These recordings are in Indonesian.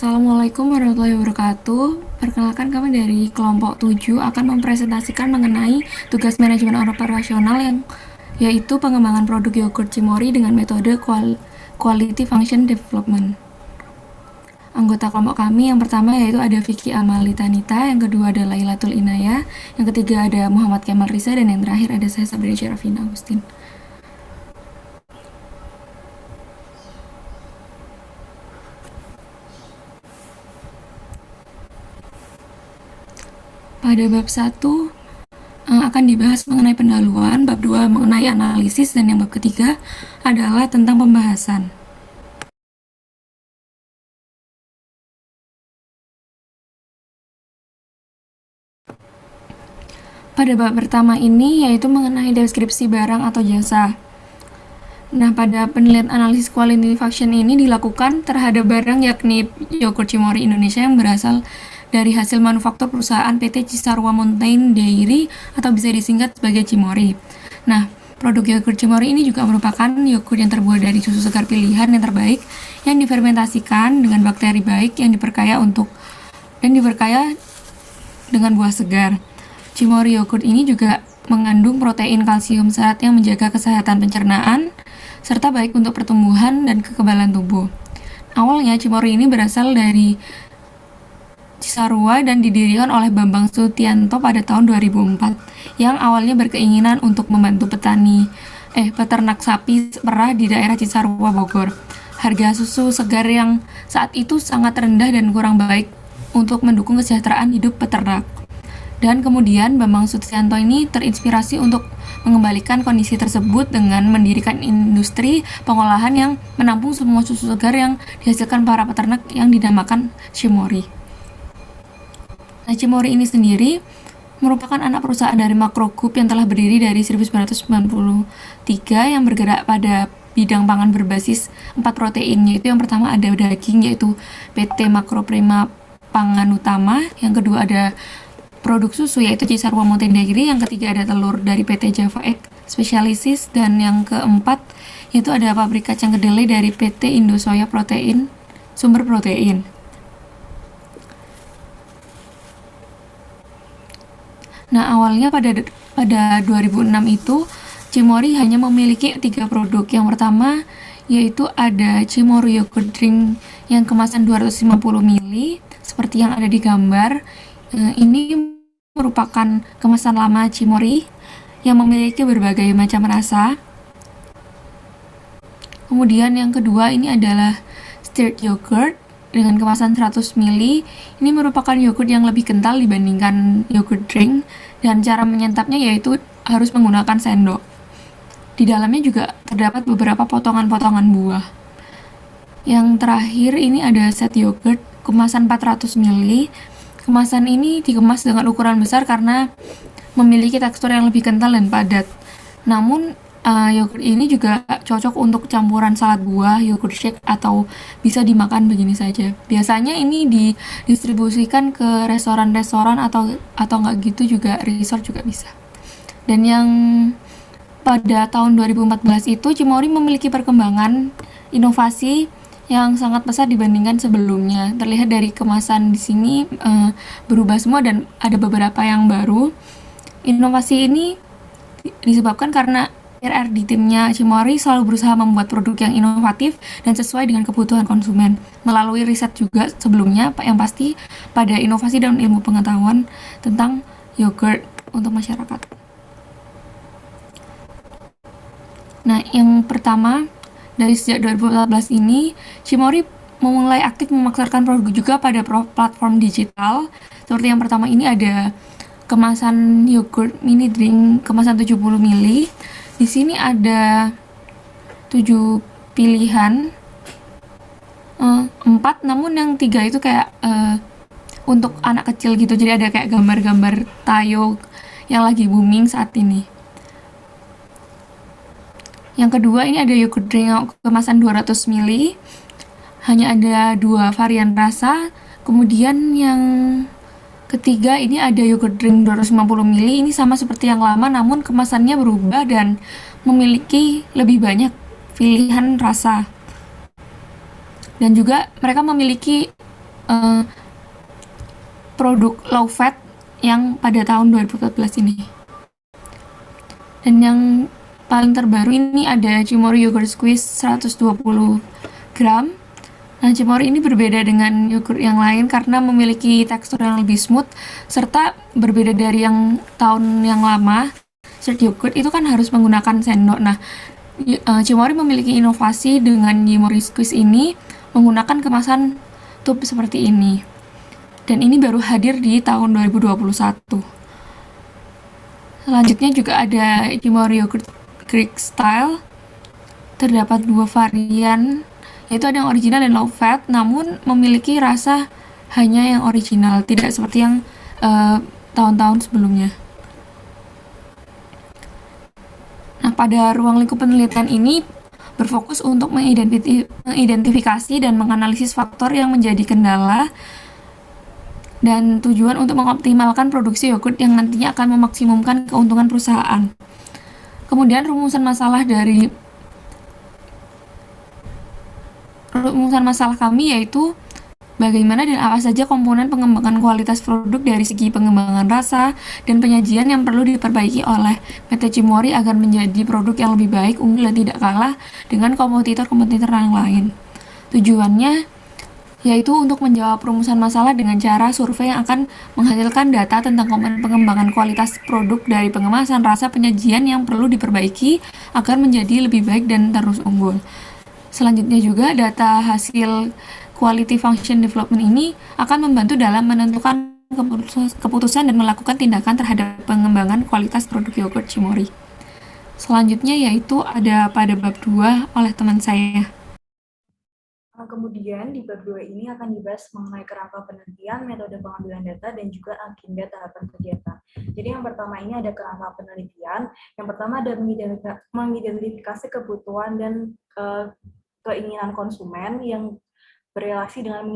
Assalamualaikum warahmatullahi wabarakatuh. Perkenalkan, kami dari kelompok 7 akan mempresentasikan mengenai tugas manajemen operasional yang yaitu pengembangan produk yogurt Cimory dengan metode Quality Function Development. Anggota kelompok kami yang pertama yaitu ada Vicky Amalitanita, yang kedua ada Lailatul Inaya, yang ketiga ada Muhammad Kemal Riza, dan yang terakhir ada saya Sabrina Syarafina Agustin. Pada bab 1 akan dibahas mengenai pendahuluan, bab 2 mengenai analisis, dan yang bab ketiga adalah tentang pembahasan. Pada bab pertama ini yaitu mengenai deskripsi barang atau jasa. Nah, pada penelitian analisis quality function ini dilakukan terhadap barang yakni yogurt Cimory Indonesia yang berasal dari hasil manufaktur perusahaan PT Cisarua Mountain Dairy atau bisa disingkat sebagai Cimory. Nah, produk yogurt Cimory ini juga merupakan yogurt yang terbuat dari susu segar pilihan yang terbaik yang difermentasikan dengan bakteri baik yang diperkaya dengan buah segar. Cimory yogurt ini juga mengandung protein kalsium serat yang menjaga kesehatan pencernaan serta baik untuk pertumbuhan dan kekebalan tubuh. Awalnya Cimory ini berasal dari Cisarua dan didirikan oleh Bambang Sutianto pada tahun 2004 yang awalnya berkeinginan untuk membantu peternak sapi perah di daerah Cisarua, Bogor. Harga susu segar yang saat itu sangat rendah dan kurang baik untuk mendukung kesejahteraan hidup peternak. Dan kemudian Bambang Sutianto ini terinspirasi untuk mengembalikan kondisi tersebut dengan mendirikan industri pengolahan yang menampung semua susu segar yang dihasilkan para peternak yang dinamakan Cimory. Nah, Cimory ini sendiri merupakan anak perusahaan dari Makro Group yang telah berdiri dari 1993 yang bergerak pada bidang pangan berbasis 4 protein, yaitu yang pertama ada daging yaitu PT Makro Prima Pangan Utama, yang kedua ada produk susu yaitu Cisarua Mountain Dairy, yang ketiga ada telur dari PT Java Egg Specialisis, dan yang keempat yaitu ada pabrik kacang kedelai dari PT Indosoya Protein Sumber Protein. Nah, awalnya pada 2006 itu Cimory hanya memiliki 3 produk. Yang pertama yaitu ada Cimory Yogurt Drink yang kemasan 250 ml seperti yang ada di gambar. Ini merupakan kemasan lama Cimory yang memiliki berbagai macam rasa. Kemudian yang kedua ini adalah Stirred Yogurt dengan kemasan 100 ml. Ini merupakan yogurt yang lebih kental dibandingkan yogurt drink, dan cara menyantapnya yaitu harus menggunakan sendok. Di dalamnya juga terdapat beberapa potongan-potongan buah. Yang terakhir ini ada set yogurt kemasan 400 ml. Kemasan ini dikemas dengan ukuran besar karena memiliki tekstur yang lebih kental dan padat. Namun yogurt ini juga cocok untuk campuran salad buah, yogurt shake, atau bisa dimakan begini saja. Biasanya ini didistribusikan ke restoran-restoran atau nggak gitu juga resort juga bisa. Dan yang pada tahun 2014 itu Cimory memiliki perkembangan inovasi yang sangat besar dibandingkan sebelumnya. Terlihat dari kemasan di sini berubah semua dan ada beberapa yang baru. Inovasi ini disebabkan karena RR di timnya Cimory selalu berusaha membuat produk yang inovatif dan sesuai dengan kebutuhan konsumen. Melalui riset juga sebelumnya, yang pasti pada inovasi dan ilmu pengetahuan tentang yogurt untuk masyarakat. Nah, yang pertama, dari sejak 2014 ini, Cimory memulai aktif memasarkan produk juga pada platform digital. Seperti yang pertama ini ada kemasan yogurt mini drink kemasan 70 ml. Di sini ada 7 pilihan, 4, namun yang 3 itu kayak untuk anak kecil gitu, jadi ada kayak gambar-gambar tayo yang lagi booming saat ini. Yang kedua ini ada yogurt drink kemasan 200 ml, hanya ada 2 varian rasa. Kemudian yang ketiga ini ada yogurt drink 250 ml, ini sama seperti yang lama namun kemasannya berubah dan memiliki lebih banyak pilihan rasa. Dan juga mereka memiliki uh, produk low fat yang pada tahun 2014 ini. Dan yang paling terbaru ini ada Cimory Yogurt Squeeze 120 gram. Nah, Cimory ini berbeda dengan yogurt yang lain karena memiliki tekstur yang lebih smooth serta berbeda dari yang tahun yang lama. Street yogurt itu kan harus menggunakan sendok. Nah, Cimory memiliki inovasi dengan Cimory Squeeze ini menggunakan kemasan tube seperti ini. Dan ini baru hadir di tahun 2021. Selanjutnya juga ada Cimory Yogurt Greek Style. Terdapat 2 varian, yaitu ada yang original dan low fat, namun memiliki rasa hanya yang original, tidak seperti yang tahun-tahun sebelumnya. Nah, pada ruang lingkup penelitian ini berfokus untuk mengidentifikasi dan menganalisis faktor yang menjadi kendala dan tujuan untuk mengoptimalkan produksi yogurt yang nantinya akan memaksimumkan keuntungan perusahaan. Kemudian rumusan masalah kami yaitu bagaimana dan apa saja komponen pengembangan kualitas produk dari segi pengembangan rasa dan penyajian yang perlu diperbaiki oleh PT Cimory agar menjadi produk yang lebih baik, unggul, dan tidak kalah dengan kompetitor-kompetitor yang lain. Tujuannya yaitu untuk menjawab rumusan masalah dengan cara survei yang akan menghasilkan data tentang komponen pengembangan kualitas produk dari pengemasan, rasa, penyajian yang perlu diperbaiki agar menjadi lebih baik dan terus unggul. Selanjutnya juga data hasil quality function development ini akan membantu dalam menentukan keputusan dan melakukan tindakan terhadap pengembangan kualitas produk yogurt Cimory. Selanjutnya yaitu ada pada bab 2 oleh teman saya. Kemudian di bab 2 ini akan dibahas mengenai kerangka penelitian, metode pengambilan data, dan juga agenda tahapan kegiatan. Jadi yang pertama ini ada kerangka penelitian. Yang pertama ada mengidentifikasi kebutuhan dan keinginan konsumen yang berrelasi dengan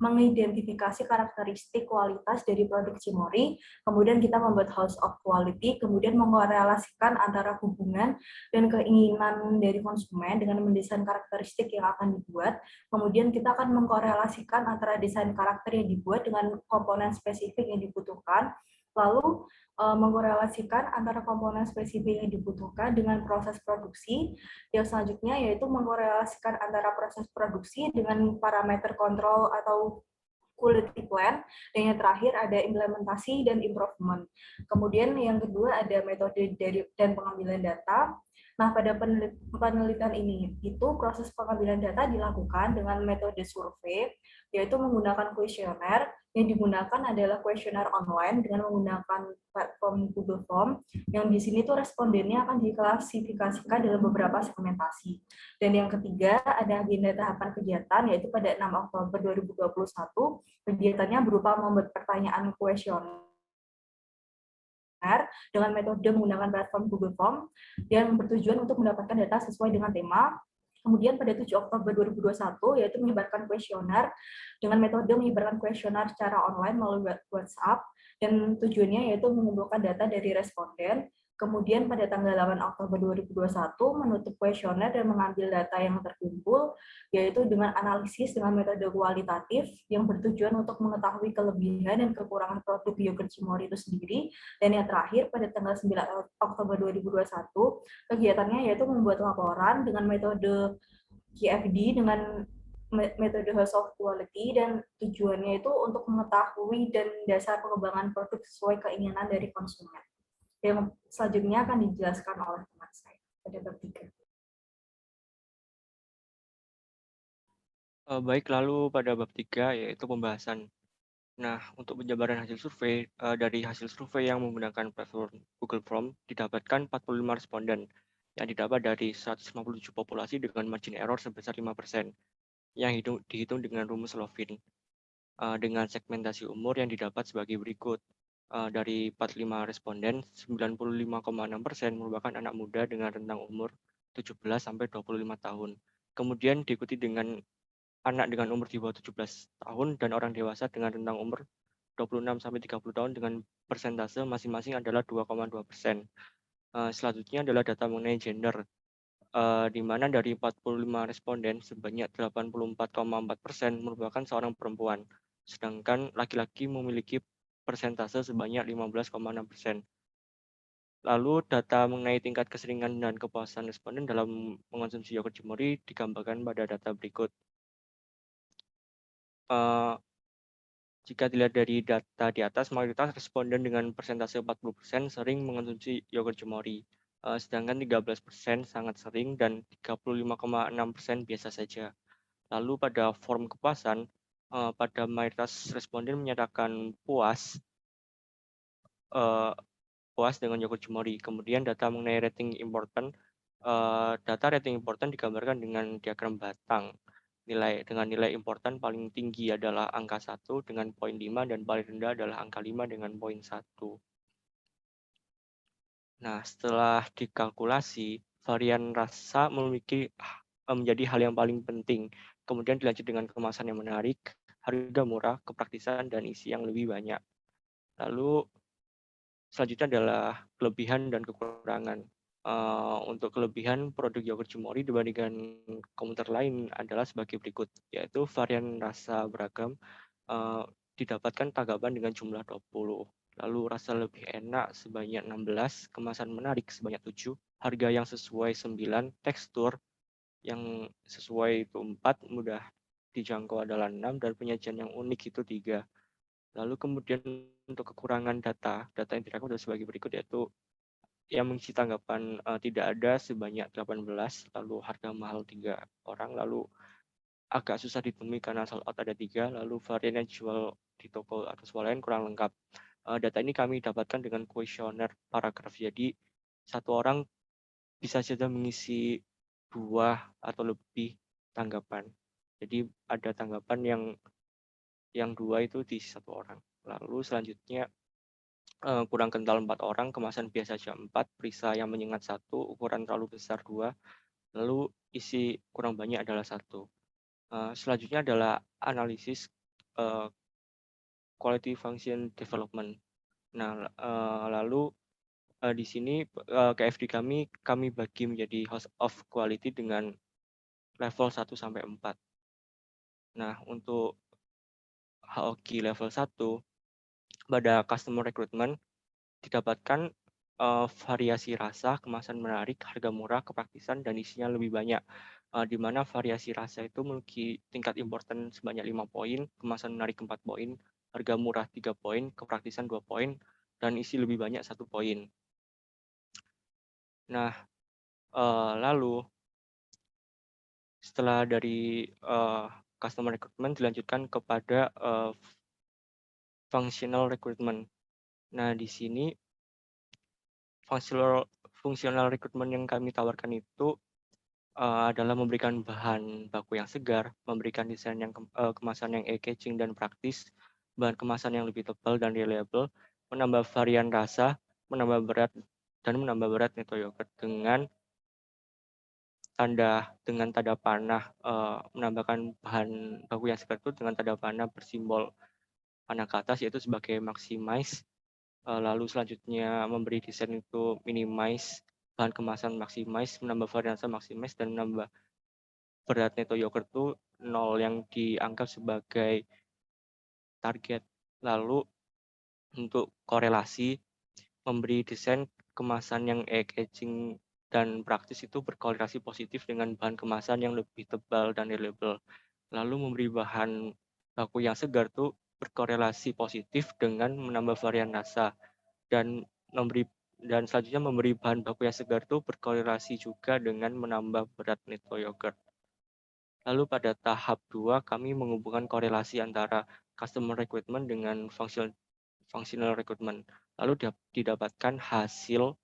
mengidentifikasi karakteristik kualitas dari produk Cimory, kemudian kita membuat house of quality, kemudian mengkorelasikan antara hubungan dan keinginan dari konsumen dengan mendesain karakteristik yang akan dibuat, kemudian kita akan mengkorelasikan antara desain karakter yang dibuat dengan komponen spesifik yang dibutuhkan, lalu mengkorelasikan antara komponen spesifik yang dibutuhkan dengan proses produksi. Yang selanjutnya yaitu mengkorelasikan antara proses produksi dengan parameter kontrol atau quality plan, dan yang terakhir ada implementasi dan improvement. Kemudian yang kedua ada metode dan pengambilan data. Nah, pada penelitian ini, itu proses pengambilan data dilakukan dengan metode survei, yaitu menggunakan kuesioner. Yang digunakan adalah kuesioner online dengan menggunakan platform Google Form, yang di sini tuh respondennya akan diklasifikasikan dalam beberapa segmentasi. Dan yang ketiga, ada agenda tahapan kegiatan, yaitu pada 6 Oktober 2021, kegiatannya berupa membuat pertanyaan kuesioner dengan metode menggunakan platform Google Form yang bertujuan untuk mendapatkan data sesuai dengan tema. Kemudian pada 7 Oktober 2021 yaitu menyebarkan kuesioner dengan metode menyebarkan kuesioner secara online melalui WhatsApp, dan tujuannya yaitu mengumpulkan data dari responden. Kemudian pada tanggal 8 Oktober 2021 menutup kuesioner dan mengambil data yang terkumpul, yaitu dengan analisis dengan metode kualitatif yang bertujuan untuk mengetahui kelebihan dan kekurangan produk yogurt Cimory itu sendiri. Dan yang terakhir pada tanggal 9 Oktober 2021 kegiatannya yaitu membuat laporan dengan metode QFD dengan metode House of Quality, dan tujuannya itu untuk mengetahui dan dasar pengembangan produk sesuai keinginan dari konsumen. Yang selanjutnya akan dijelaskan oleh teman saya pada bab 3. Baik, lalu pada bab 3 yaitu pembahasan. Nah, untuk penjabaran hasil survei, dari hasil survei yang menggunakan platform Google Form didapatkan 45 responden yang didapat dari 157 populasi dengan margin error sebesar 5%, yang dihitung dengan rumus Lovin. Dengan segmentasi umur yang didapat sebagai berikut. Dari 45 responden, 95,6% merupakan anak muda dengan rentang umur 17 sampai 25 tahun. Kemudian diikuti dengan anak dengan umur di bawah 17 tahun dan orang dewasa dengan rentang umur 26 sampai 30 tahun dengan persentase masing-masing adalah 2,2%. Selanjutnya adalah data mengenai gender, di mana dari 45 responden sebanyak 84,4% merupakan seorang perempuan. sedangkan laki-laki memiliki persentase sebanyak 15,6%. Lalu data mengenai tingkat keseringan dan kepuasan responden dalam mengonsumsi yogurt Cimory digambarkan pada data berikut. Eh, Jika dilihat dari data di atas, mayoritas responden dengan persentase 40% sering mengonsumsi yogurt Cimory, sedangkan 13% sangat sering dan 35,6% biasa saja. Lalu pada form kepuasan, pada mayoritas responden menyatakan puas dengan yogurt Cimory. Kemudian data mengenai rating important, data rating important digambarkan dengan diagram batang. Dengan nilai important paling tinggi adalah angka 1 dengan poin 5 dan paling rendah adalah angka 5 dengan poin 1. Nah, setelah dikalkulasi, varian rasa menjadi hal yang paling penting. Kemudian dilanjut dengan kemasan yang menarik, harga murah, kepraktisan, dan isi yang lebih banyak. Lalu selanjutnya adalah kelebihan dan kekurangan. Untuk kelebihan produk yogurt Cimory dibandingkan komuter lain adalah sebagai berikut, yaitu varian rasa beragam, didapatkan tanggapan dengan jumlah 20. Lalu rasa lebih enak sebanyak 16, kemasan menarik sebanyak 7, harga yang sesuai 9, tekstur yang sesuai itu 4, mudah dijangkau adalah 6, dan penyajian yang unik itu 3. Lalu kemudian untuk kekurangan data yang direkam adalah sebagai berikut, yaitu yang mengisi tanggapan tidak ada sebanyak 18, lalu harga mahal 3 orang, lalu agak susah ditemui karena sold out ada 3, lalu varian yang dijual di toko atau swalayan kurang lengkap. Data ini kami dapatkan dengan kuesioner paragraf, jadi satu orang bisa saja mengisi 2 atau lebih tanggapan. Jadi ada tanggapan yang 2 itu di satu orang. Lalu selanjutnya kurang kental 4 orang, kemasan biasa saja 4, perisa yang menyengat 1, ukuran terlalu besar 2, lalu isi kurang banyak adalah 1. Selanjutnya adalah analisis quality function development. Nah, lalu di sini KFD kami bagi menjadi host of quality dengan level 1 sampai 4. Nah, untuk HOQ level 1 pada customer recruitment didapatkan variasi rasa, kemasan menarik, harga murah, kepraktisan, dan isinya lebih banyak. Di mana variasi rasa itu memiliki tingkat important sebanyak 5 poin, kemasan menarik 4 poin, harga murah 3 poin, kepraktisan 2 poin, dan isi lebih banyak 1 poin. Nah, lalu setelah dari customer recruitment dilanjutkan kepada functional recruitment. Nah, di sini functional recruitment yang kami tawarkan itu adalah memberikan bahan baku yang segar, memberikan desain yang kemasan yang eye-catching dan praktis, bahan kemasan yang lebih tebal dan reliable, menambah varian rasa, menambah berat neto yogurt dengan tanda panah, menambahkan bahan baku yang segar itu dengan tanda panah bersimbol panah ke atas, yaitu sebagai maximize. Lalu selanjutnya memberi desain itu minimize, bahan kemasan maximize, menambah varian rasa maximize, dan menambah berat neto yogurt itu 0 yang dianggap sebagai target. Lalu untuk korelasi, memberi desain kemasan yang eye-catching dan praktis itu berkorelasi positif dengan bahan kemasan yang lebih tebal dan reliable. Lalu memberi bahan baku yang segar itu berkorelasi positif dengan menambah varian rasa, dan selanjutnya memberi bahan baku yang segar itu berkorelasi juga dengan menambah berat neto yogurt. Lalu pada tahap 2 kami menghubungkan korelasi antara customer recruitment dengan functional recruitment. Lalu didapatkan hasil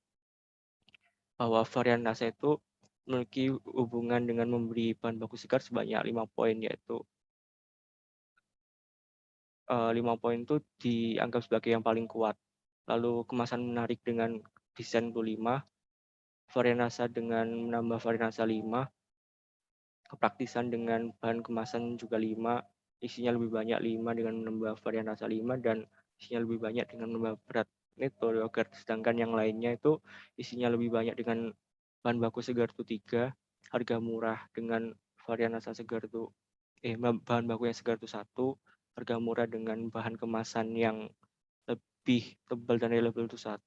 bahwa varian rasa itu memiliki hubungan dengan memberi bahan baku segar sebanyak 5 poin, yaitu 5 poin itu dianggap sebagai yang paling kuat. Lalu kemasan menarik dengan desain itu 5, varian rasa dengan menambah varian rasa 5, kepraktisan dengan bahan kemasan juga 5, isinya lebih banyak 5 dengan menambah varian rasa 5, dan isinya lebih banyak dengan menambah berat neto yogurt. Sedangkan yang lainnya itu isinya lebih banyak dengan bahan baku segar itu 3, harga murah dengan varian rasa segar itu bahan baku yang segar itu 1, harga murah dengan bahan kemasan yang lebih tebal dan reliable itu 1,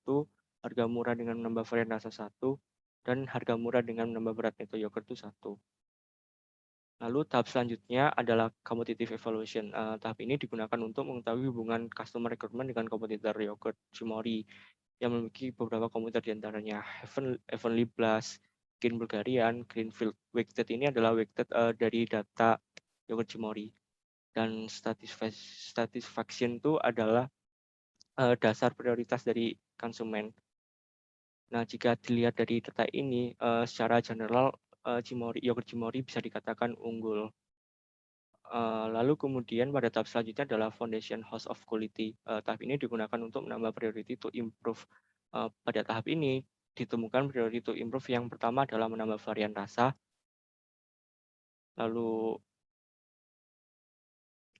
harga murah dengan menambah varian rasa 1, dan harga murah dengan menambah berat Netto yogurt itu 1. Lalu tahap selanjutnya adalah competitive evaluation. Tahap ini digunakan untuk mengetahui hubungan customer recruitment dengan kompetitor yogurt Cimory yang memiliki beberapa komputer diantaranya Heavenly Blast, Green Bulgarian, Greenfield. Weighted ini adalah weighted dari data yogurt Cimory. Dan satisfaction itu adalah dasar prioritas dari konsumen. Nah, jika dilihat dari data ini, secara general yogurt Cimory bisa dikatakan unggul. Lalu kemudian pada tahap selanjutnya adalah Foundation House of Quality. Tahap ini digunakan untuk menambah priority to improve. Pada tahap ini ditemukan priority to improve yang pertama adalah menambah varian rasa. Lalu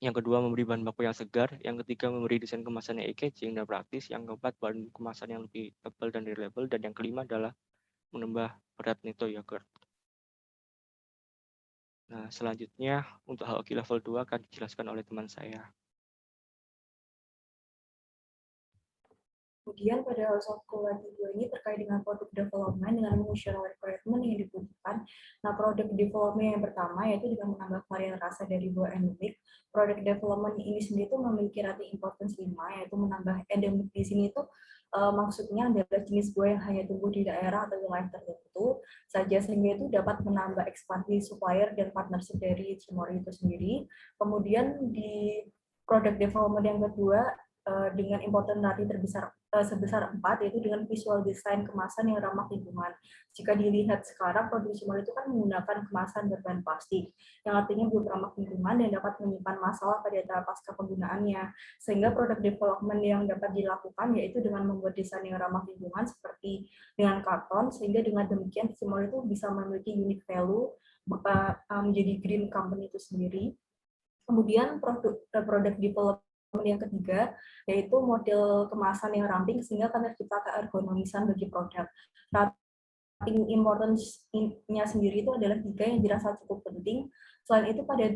yang kedua memberi bahan baku yang segar. Yang ketiga memberi desain kemasan yang e-catching dan praktis. Yang keempat bahan kemasan yang lebih tebal dan reliable. Dan yang kelima adalah menambah berat Netto yogurt. Nah, selanjutnya untuk HOQ level 2 akan dijelaskan oleh teman saya. Kemudian pada House of Quality 2 ini terkait dengan product development dengan functional requirement yang dibutuhkan. Nah, product development yang pertama yaitu dengan menambah varian rasa dari buah endemik. Product development ini sendiri itu memiliki rating importance 5, yaitu menambah endemik di sini itu maksudnya adalah jenis buah yang hanya tumbuh di daerah atau wilayah tertentu saja, sehingga itu dapat menambah ekspansi supplier dan partnership dari Cimory itu sendiri. Kemudian di product development yang kedua dengan important rating terbesar sebesar 4, yaitu dengan visual design kemasan yang ramah lingkungan. Jika dilihat sekarang, produk Cimory itu kan menggunakan kemasan berbahan plastik, yang artinya belum ramah lingkungan dan dapat menyimpan masalah pada tahap pasca penggunaannya. Sehingga produk development yang dapat dilakukan yaitu dengan membuat desain yang ramah lingkungan seperti dengan karton, sehingga dengan demikian Cimory itu bisa memiliki unique value menjadi green company itu sendiri. Kemudian produk development yang ketiga yaitu model kemasan yang ramping sehingga akan tercipta keergonomisan bagi produk. Rating importance-nya sendiri itu adalah 3 yang dirasa cukup penting. Selain itu pada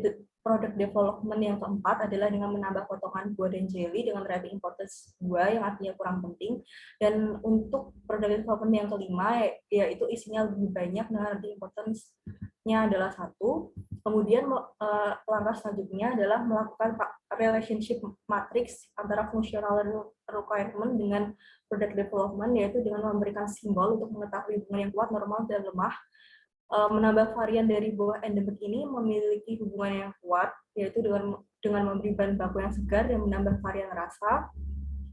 product development yang keempat adalah dengan menambah potongan buah dan jelly dengan rating importance 2 yang artinya kurang penting. Dan untuk product development yang kelima yaitu isinya lebih banyak dengan rating importance-nya adalah 1. Kemudian langkah selanjutnya adalah melakukan relationship matrix antara functional requirement dengan product development, yaitu dengan memberikan simbol untuk mengetahui hubungan yang kuat, normal, dan lemah. Menambah varian dari buah endemik ini memiliki hubungan yang kuat, yaitu dengan memberi bahan baku yang segar dan menambah varian rasa.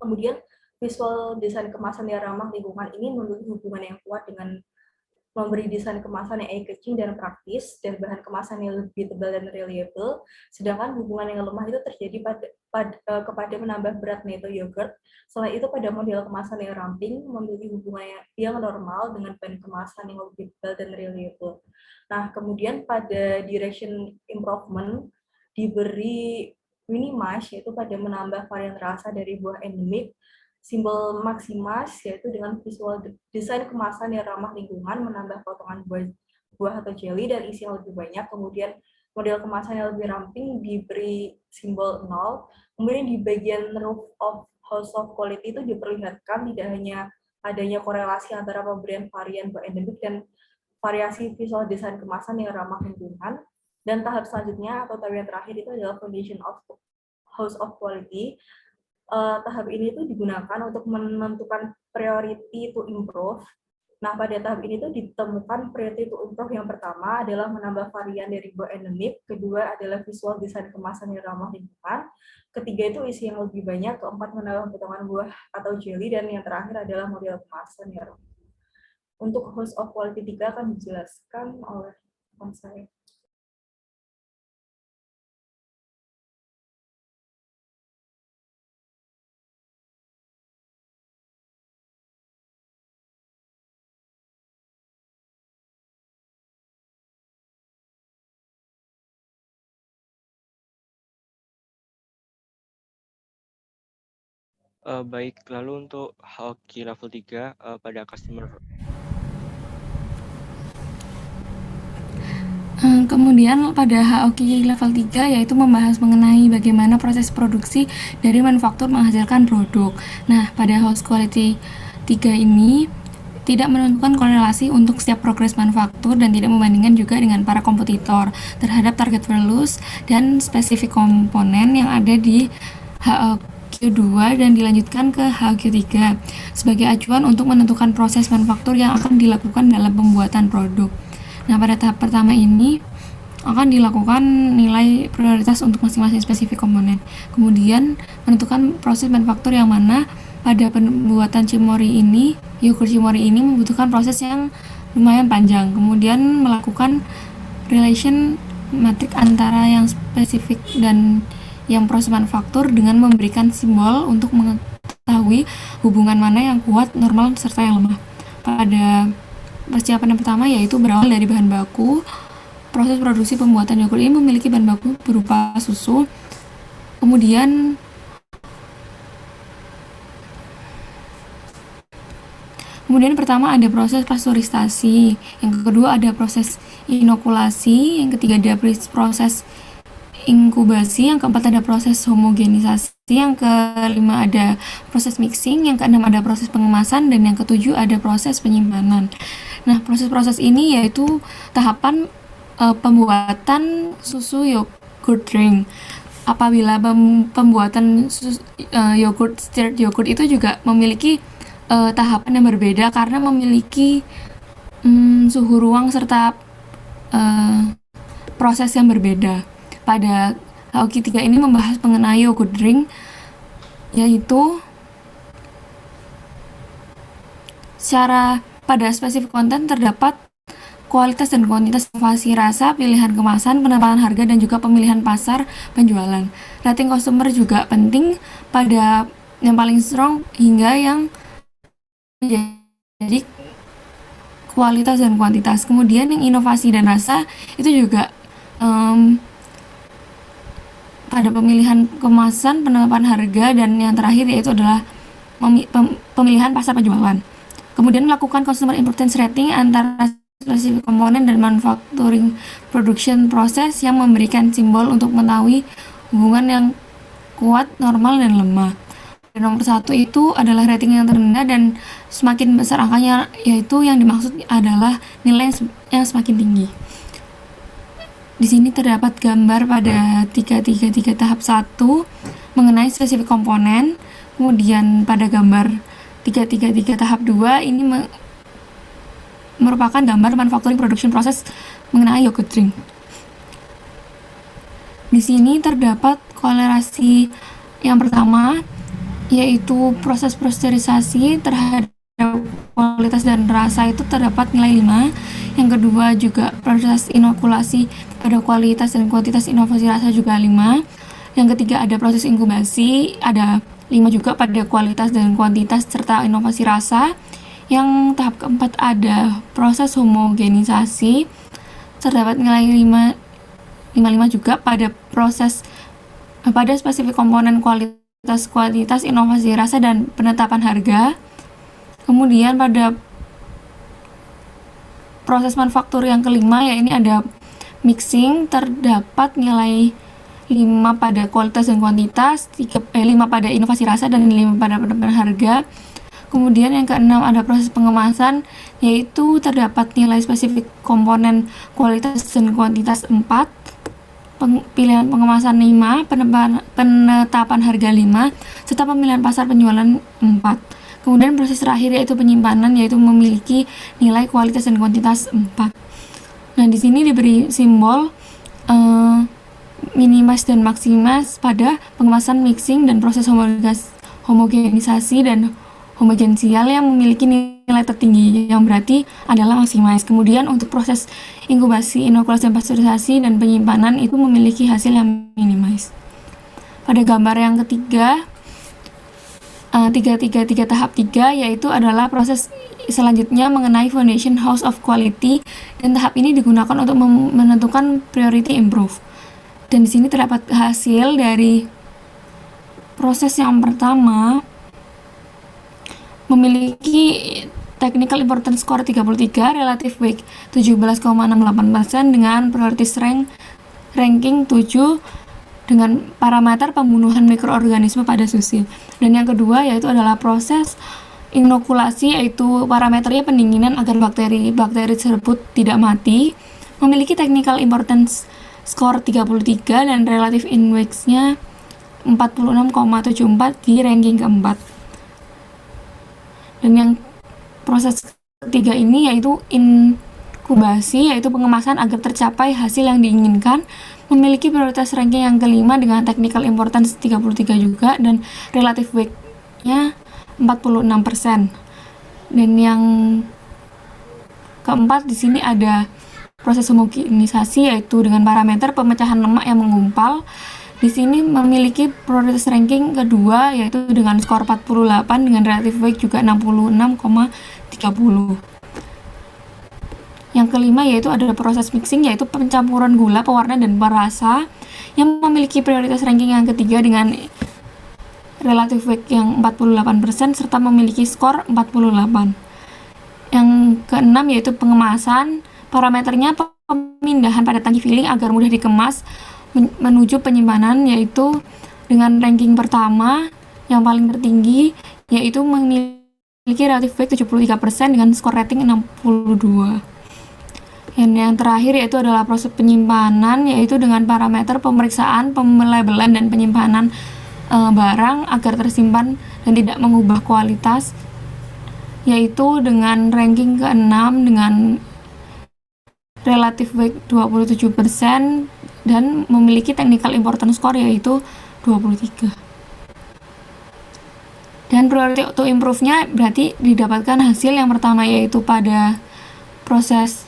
Kemudian visual desain kemasan yang ramah lingkungan ini memiliki hubungan yang kuat dengan memberi desain kemasan yang eye-catching dan praktis, dan bahan kemasan yang lebih tebal dan reliable, sedangkan hubungan yang lemah itu terjadi kepada menambah berat Netto yogurt. Selain itu, pada model kemasan yang ramping, memiliki hubungan yang normal dengan bahan kemasan yang lebih tebal dan reliable. Nah, kemudian pada direction improvement, diberi minimize, yaitu pada menambah varian rasa dari buah endemik, simbol maximas yaitu dengan visual desain kemasan yang ramah lingkungan, menambah potongan buah atau jelly dan isi yang lebih banyak. Kemudian model kemasan yang lebih ramping diberi simbol 0. Kemudian di bagian roof of House of Quality itu diperlihatkan tidak hanya adanya korelasi antara pemberian varian buah endemik dan variasi visual desain kemasan yang ramah lingkungan. Dan tahap selanjutnya atau tahap yang terakhir itu adalah Foundation of House of Quality. Tahap ini tuh digunakan untuk menentukan priority to improve. Nah, pada tahap ini tuh ditemukan priority to improve yang pertama adalah menambah varian dari buah endemik, kedua adalah visual desain kemasan yang ramah lingkungan, ketiga itu isi yang lebih banyak, keempat menambah potongan buah atau jelly, dan yang terakhir adalah model kemasan yang ramah. Untuk House of Quality 3 akan dijelaskan oleh teman saya. Baik, lalu untuk HOQ level 3 pada customer. Kemudian pada HOQ level 3 yaitu membahas mengenai bagaimana proses produksi dari manufaktur menghasilkan produk. Nah, pada host quality 3 ini tidak menentukan korelasi untuk setiap progres manufaktur dan tidak membandingkan juga dengan para kompetitor terhadap target values dan spesifik komponen yang ada di HOQ2 dan dilanjutkan ke HOQ3 sebagai acuan untuk menentukan proses manufaktur yang akan dilakukan dalam pembuatan produk. Nah, pada tahap pertama ini akan dilakukan nilai prioritas untuk masing-masing spesifik komponen. Kemudian menentukan proses manufaktur yang mana. Pada pembuatan cimori ini, yogurt cimori ini membutuhkan proses yang lumayan panjang. Kemudian melakukan relation matrik antara yang spesifik dan yang proses manufaktur dengan memberikan simbol untuk mengetahui hubungan mana yang kuat, normal, serta yang lemah. Pada persiapan yang pertama yaitu berawal dari bahan baku. Proses produksi pembuatan yogurt ini memiliki bahan baku berupa susu. Kemudian pertama ada proses pasteurisasi, yang kedua ada proses inokulasi, yang ketiga ada proses inkubasi, yang keempat ada proses homogenisasi, yang kelima ada proses mixing, yang keenam ada proses pengemasan, dan yang ketujuh ada proses penyimpanan. Nah, proses-proses ini yaitu tahapan pembuatan susu yogurt drink. Apabila pembuatan yogurt stirred yogurt itu juga memiliki tahapan yang berbeda karena memiliki suhu ruang serta proses yang berbeda. Pada HOQ3 ini membahas mengenai yogurt drink, yaitu secara pada spesifik konten terdapat kualitas dan kuantitas inovasi rasa, pilihan kemasan, penempatan harga, dan juga pemilihan pasar penjualan. Rating customer juga penting pada yang paling strong hingga yang jadi kualitas dan kuantitas. Kemudian yang inovasi dan rasa itu juga pada pemilihan kemasan, penetapan harga, dan yang terakhir yaitu adalah pemilihan pasar penjualan. Kemudian melakukan consumer importance rating antara spesifik komponen dan manufacturing production process yang memberikan simbol untuk mengetahui hubungan yang kuat, normal, dan lemah. Dan nomor 1 itu adalah rating yang terendah dan semakin besar angkanya, yaitu yang dimaksud adalah nilai yang semakin tinggi. Di sini terdapat gambar pada 333 tahap 1 mengenai spesifik komponen. Kemudian pada gambar 333 tahap 2 ini merupakan gambar manufacturing production process mengenai yogurt drink. Di sini terdapat korelasi yang pertama yaitu proses pasteurisasi terhadap kualitas dan rasa itu terdapat nilai 5. Yang kedua juga proses inokulasi pada kualitas dan kuantitas inovasi rasa juga 5. Yang ketiga ada proses inkubasi, ada 5 juga pada kualitas dan kuantitas serta inovasi rasa. Yang tahap keempat ada proses homogenisasi, terdapat nilai 5 juga pada spesifik komponen kualitas, inovasi rasa, dan penetapan harga. Kemudian pada proses manufaktur yang kelima ya ini ada mixing, terdapat nilai 5 pada kualitas dan kuantitas, 5 pada inovasi rasa, dan 5 pada penetapan harga. Kemudian yang keenam ada proses pengemasan, yaitu terdapat nilai spesifik komponen kualitas dan kuantitas 4, pilihan pengemasan 5, penetapan harga 5, serta pemilihan pasar penjualan 4. Kemudian proses terakhir yaitu penyimpanan, yaitu memiliki nilai kualitas dan kuantitas 4. Nah, di sini diberi simbol minimas dan maksimas pada pengemasan, mixing, dan proses homogenisasi dan homogensial yang memiliki nilai tertinggi yang berarti adalah maksimis. Kemudian untuk proses inkubasi, inokulasi, dan pasteurisasi dan penyimpanan itu memiliki hasil yang minimis. Pada gambar yang ketiga 333 tahap 3 yaitu adalah proses selanjutnya mengenai foundation house of quality, dan tahap ini digunakan untuk menentukan priority improve. Dan di sini terdapat hasil dari proses yang pertama memiliki technical importance score 33, relative weight 17,68% dengan prioritas ranking 7 dengan parameter pembunuhan mikroorganisme pada susu. Dan yang kedua yaitu adalah proses inokulasi, yaitu parameternya pendinginan agar bakteri tersebut tidak mati, memiliki technical importance score 33 dan relative index-nya 46,74 di ranking keempat. Dan yang proses ketiga ini yaitu inkubasi, yaitu pengemasan agar tercapai hasil yang diinginkan, memiliki prioritas ranking yang kelima dengan technical importance 33 juga dan relative weight-nya 46%. Dan yang keempat di sini ada proses homogenisasi, yaitu dengan parameter pemecahan lemak yang menggumpal. Di sini memiliki prioritas ranking kedua yaitu dengan skor 48 dengan relative weight juga 66,30. Yang kelima yaitu adalah proses mixing, yaitu pencampuran gula, pewarna, dan perasa yang memiliki prioritas ranking yang ketiga dengan relative weight yang 48% serta memiliki skor 48. Yang keenam yaitu pengemasan, parameternya pemindahan pada tangki filling agar mudah dikemas menuju penyimpanan, yaitu dengan ranking pertama yang paling tertinggi yaitu memiliki relative weight 73% dengan skor rating 62. Yang terakhir yaitu adalah proses penyimpanan, yaitu dengan parameter pemeriksaan, pelabelan, dan penyimpanan barang agar tersimpan dan tidak mengubah kualitas, yaitu dengan ranking ke-6 dengan relative weight 27% dan memiliki technical importance score yaitu 23. Dan priority to improve-nya berarti didapatkan hasil yang pertama yaitu pada proses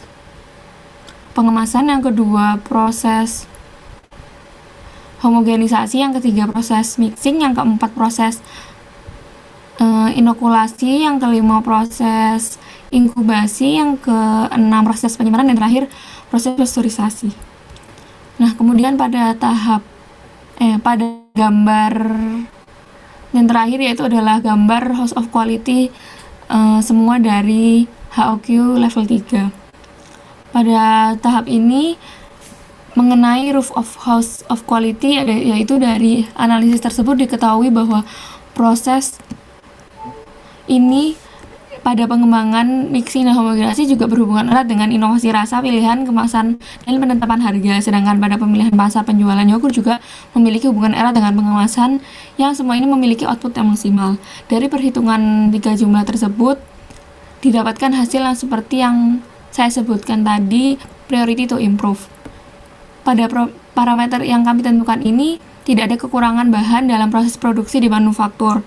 pengemasan, yang kedua proses homogenisasi, yang ketiga proses mixing, yang keempat proses inokulasi, yang kelima proses inkubasi, yang keenam proses penyimpanan, dan terakhir proses pasteurisasi. Nah, kemudian pada gambar yang terakhir yaitu adalah gambar house of quality semua dari HOQ level 3. Pada tahap ini mengenai roof of house of quality yaitu dari analisis tersebut diketahui bahwa proses ini pada pengembangan mixing dan homogenasi juga berhubungan erat dengan inovasi rasa, pilihan, kemasan, dan penetapan harga. Sedangkan pada pemilihan pasar penjualan yogurt juga memiliki hubungan erat dengan pengemasan yang semua ini memiliki output yang maksimal. Dari perhitungan 3 jumlah tersebut didapatkan hasil yang seperti yang saya sebutkan tadi, priority to improve. Pada parameter yang kami tentukan ini tidak ada kekurangan bahan dalam proses produksi di manufaktur.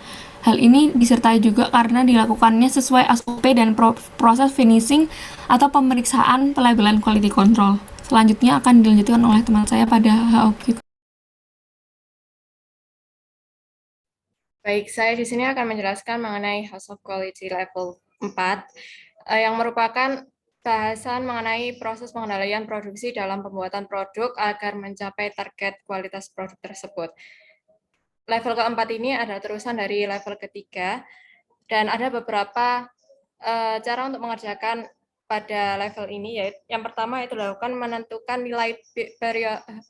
Hal ini disertai juga karena dilakukannya sesuai SOP dan proses finishing atau pemeriksaan pelabelan quality control. Selanjutnya akan dilanjutkan oleh teman saya pada HOQ. Baik, saya di sini akan menjelaskan mengenai House of Quality level 4 yang merupakan bahasan mengenai proses pengendalian produksi dalam pembuatan produk agar mencapai target kualitas produk tersebut. Level keempat ini adalah terusan dari level ketiga, dan ada beberapa cara untuk mengerjakan pada level ini, yaitu yang pertama itu dilakukan menentukan nilai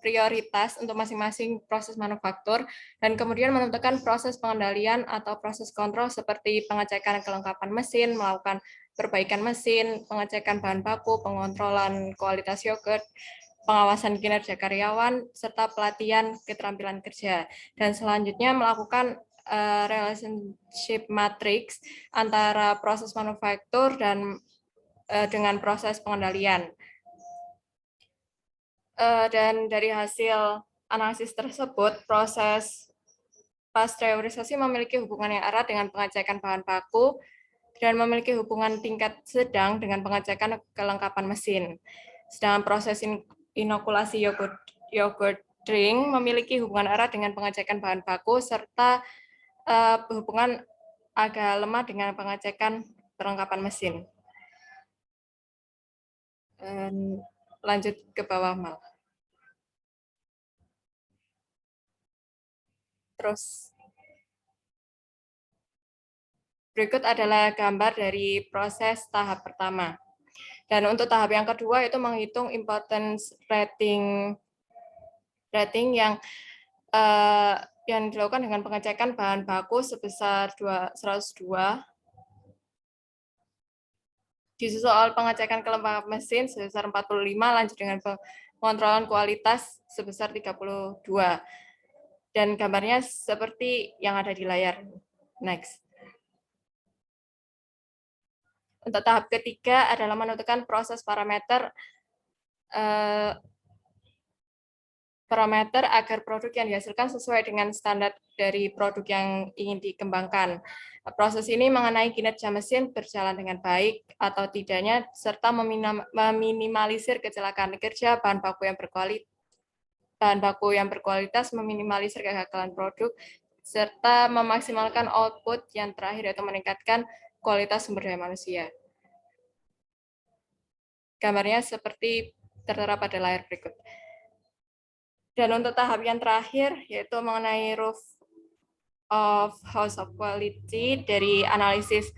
prioritas untuk masing-masing proses manufaktur, dan kemudian menentukan proses pengendalian atau proses kontrol seperti pengecekan kelengkapan mesin, melakukan perbaikan mesin, pengecekan bahan baku, pengontrolan kualitas yogurt, pengawasan kinerja karyawan, serta pelatihan keterampilan kerja. Dan selanjutnya melakukan relationship matrix antara proses manufaktur dan dengan proses pengendalian. Dan dari hasil analisis tersebut, proses pasteurisasi memiliki hubungan yang erat dengan pengecekan bahan baku dan memiliki hubungan tingkat sedang dengan pengecekan kelengkapan mesin. Sedangkan proses inokulasi yogurt drink memiliki hubungan erat dengan pengecekan bahan baku serta hubungan agak lemah dengan pengecekan perlengkapan mesin. Lanjut ke bawah, Mal. Terus Berikut adalah gambar dari proses tahap pertama. Dan untuk tahap yang kedua itu menghitung importance rating yang dilakukan dengan pengecekan bahan baku sebesar 102, disusul oleh pengecekan kelengkapan mesin sebesar 45, lanjut dengan pengontrolan kualitas sebesar 32. Dan gambarnya seperti yang ada di layar. Next. Untuk tahap ketiga adalah menentukan proses parameter agar produk yang dihasilkan sesuai dengan standar dari produk yang ingin dikembangkan. Proses ini mengenai kinerja mesin berjalan dengan baik atau tidaknya, serta meminimalisir kecelakaan kerja, bahan baku yang berkualitas, meminimalisir kegagalan produk, serta memaksimalkan output yang terakhir yaitu meningkatkan kualitas sumber daya manusia. Gambarnya seperti tertera pada layar berikut. Dan untuk tahap yang terakhir, yaitu mengenai Roof of House of Quality, dari analisis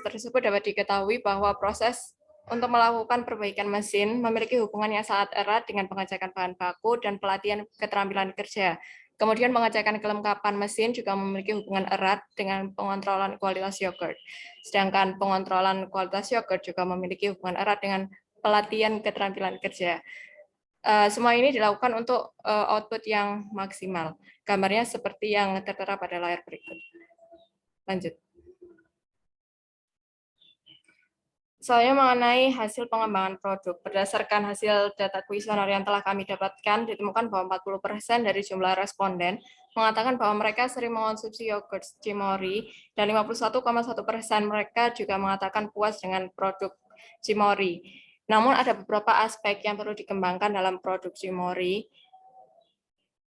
tersebut dapat diketahui bahwa proses untuk melakukan perbaikan mesin memiliki hubungan yang sangat erat dengan pengecekan bahan baku dan pelatihan keterampilan kerja. Kemudian pengecekan kelengkapan mesin juga memiliki hubungan erat dengan pengontrolan kualitas yogurt. Sedangkan pengontrolan kualitas yogurt juga memiliki hubungan erat dengan pelatihan keterampilan kerja. Semua ini dilakukan untuk output yang maksimal. Gambarnya seperti yang tertera pada layar berikut. Lanjut. Soalnya mengenai hasil pengembangan produk. Berdasarkan hasil data kuesioner yang telah kami dapatkan, ditemukan bahwa 40% dari jumlah responden mengatakan bahwa mereka sering mengonsumsi yogurt Cimory, dan 51,1% mereka juga mengatakan puas dengan produk Cimory. Namun ada beberapa aspek yang perlu dikembangkan dalam produk Cimory,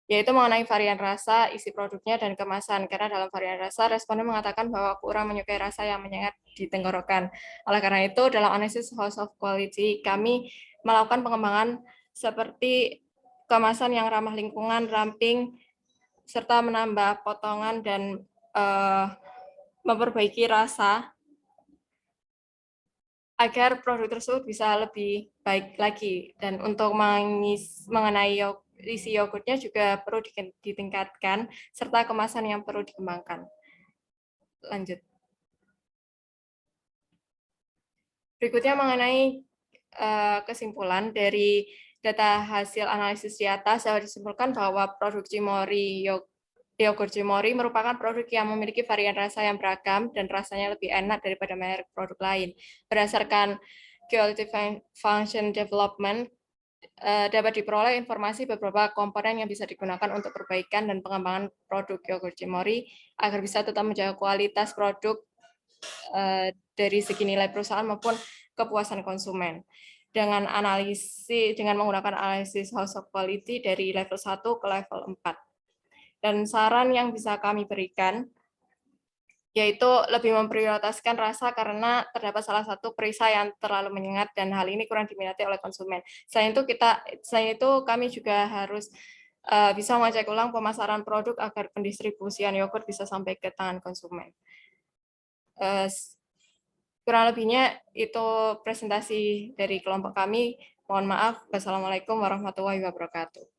yaitu mengenai varian rasa, isi produknya, dan kemasan. Karena dalam varian rasa, responden mengatakan bahwa kurang menyukai rasa yang menyengat di tenggorokan. Oleh karena itu, dalam analisis House of Quality, kami melakukan pengembangan seperti kemasan yang ramah lingkungan, ramping, serta menambah potongan dan memperbaiki rasa agar produk tersebut bisa lebih baik lagi. Dan untuk mengenai isi yogurtnya juga perlu ditingkatkan, serta kemasan yang perlu dikembangkan. Lanjut. Berikutnya mengenai kesimpulan dari data hasil analisis di atas, dapat disimpulkan bahwa produk Cimory yogurt Cimory merupakan produk yang memiliki varian rasa yang beragam dan rasanya lebih enak daripada merek produk lain. Berdasarkan Quality Function Development, dapat diperoleh informasi beberapa komponen yang bisa digunakan untuk perbaikan dan pengembangan produk yogurt Cimory agar bisa tetap menjaga kualitas produk dari segi nilai perusahaan maupun kepuasan konsumen. Dengan menggunakan analisis House of Quality dari level 1 ke level 4. Dan saran yang bisa kami berikan yaitu lebih memprioritaskan rasa karena terdapat salah satu perisai yang terlalu menyengat dan hal ini kurang diminati oleh konsumen. Selain itu kami juga harus bisa mengecek ulang pemasaran produk agar pendistribusian yogurt bisa sampai ke tangan konsumen. Kurang lebihnya itu presentasi dari kelompok kami. Mohon maaf. Wassalamualaikum warahmatullahi wabarakatuh.